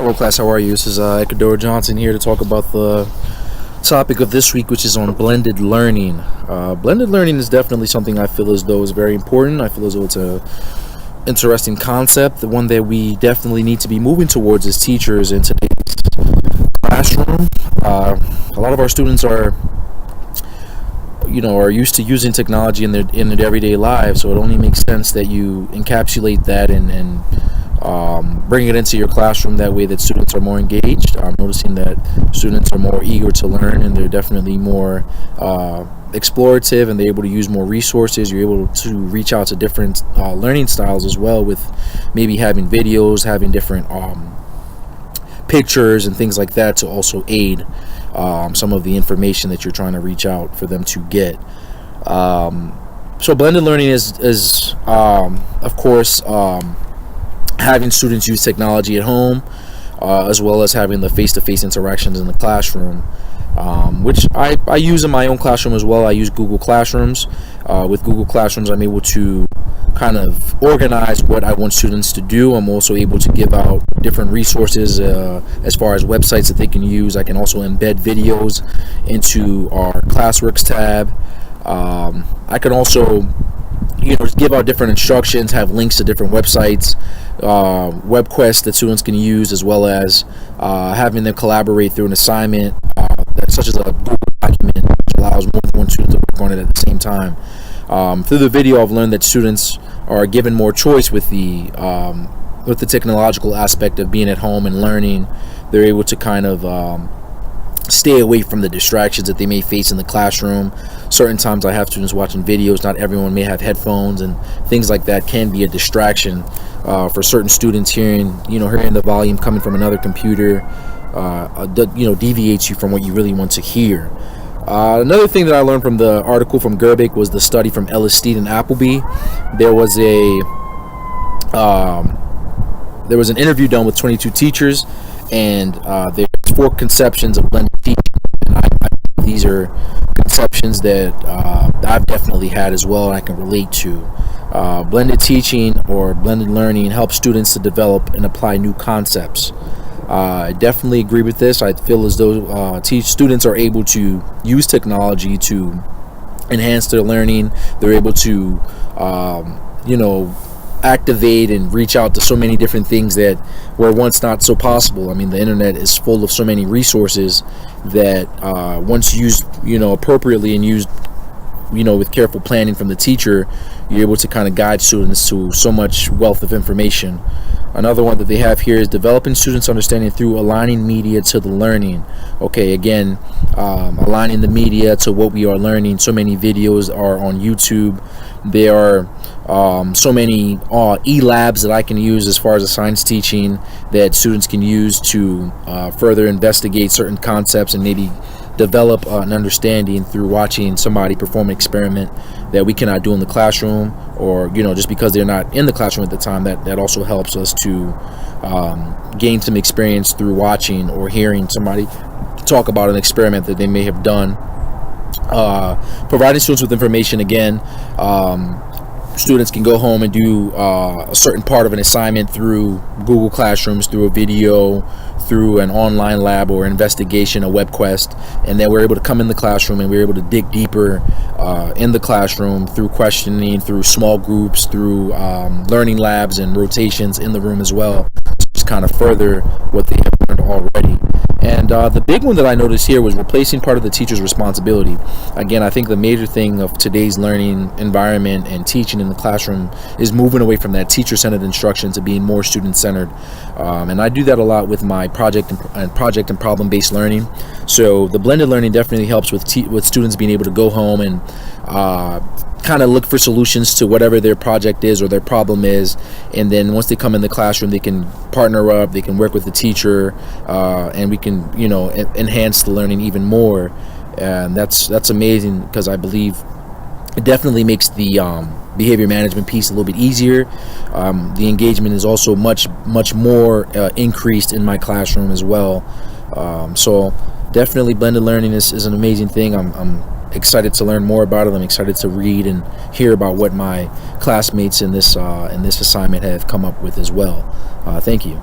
Hello class, how are you? This is Ecuador Johnson here to talk about the topic of this week, which is on blended learning. Blended learning is definitely something I feel as though is very important. I feel as though it's a interesting concept, the one that we definitely need to be moving towards as teachers in today's classroom. A lot of our students are used to using technology in their everyday lives, so it only makes sense that you encapsulate that and bring it into your classroom. That way that students are more engaged. I'm noticing that students are more eager to learn, and they're definitely more explorative, and they're able to use more resources. You're able to reach out to different learning styles as well, with maybe having videos, having different pictures and things like that to also aid some of the information that you're trying to reach out for them to get. So blended learning is of course having students use technology at home, as well as having the face-to-face interactions in the classroom, which I use in my own classroom as well. I use Google Classrooms. With Google Classrooms, I'm able to kind of organize what I want students to do. I'm also able to give out different resources as far as websites that they can use. I can also embed videos into our Classworks tab. I can also just give out different instructions, have links to different websites, web quests that students can use, as well as having them collaborate through an assignment such as a Google document, which allows more than one student to work on it at the same time. Through the video, I've learned that students are given more choice with the technological aspect of being at home and learning. They're able to kind of stay away from the distractions that they may face in the classroom. Certain times I have students watching videos. Not everyone may have headphones, and things like that can be a distraction for certain students. Hearing the volume coming from another computer deviates you from what you really want to hear. Another thing that I learned from the article from Gerbic was the study from Ellis Steed and Appleby. There was an interview done with 22 teachers, and there's 4 conceptions of blended teaching, and these are conceptions that I've definitely had as well, and I can relate to. Blended teaching or blended learning helps students to develop and apply new concepts. I definitely agree with this. I feel as though students are able to use technology to enhance their learning. They're able to activate and reach out to so many different things that were once not so possible. I mean, the internet is full of so many resources that once used appropriately and used with careful planning from the teacher, you're able to kind of guide students to so much wealth of information. Another one that they have here is developing students' understanding through aligning media to the learning. Okay, again, aligning the media to what we are learning. So many videos are on YouTube. There are so many e-labs that I can use as far as a science teaching that students can use to further investigate certain concepts and maybe develop an understanding through watching somebody perform an experiment that we cannot do in the classroom, or just because they're not in the classroom at the time. That also helps us to gain some experience through watching or hearing somebody talk about an experiment that they may have done. Providing students with information, again, students can go home and do a certain part of an assignment through Google Classrooms, through a video, through an online lab or investigation, a web quest, and then we're able to come in the classroom and we're able to dig deeper in the classroom through questioning, through small groups, through learning labs and rotations in the room as well, just kind of further what they have learned already. And the big one that I noticed here was replacing part of the teacher's responsibility. Again, I think the major thing of today's learning environment and teaching in the classroom is moving away from that teacher-centered instruction to being more student-centered. And I do that a lot with my project and problem-based learning. So the blended learning definitely helps with students being able to go home and kind of look for solutions to whatever their project is or their problem is, and then once they come in the classroom, they can partner up, they can work with the teacher, and we can enhance the learning even more. And that's amazing, because I believe it definitely makes the behavior management piece a little bit easier. The engagement is also much more increased in my classroom as well. So definitely blended learning is an amazing thing. I'm excited to learn more about it. I'm excited to read and hear about what my classmates in this assignment have come up with as well. Thank you.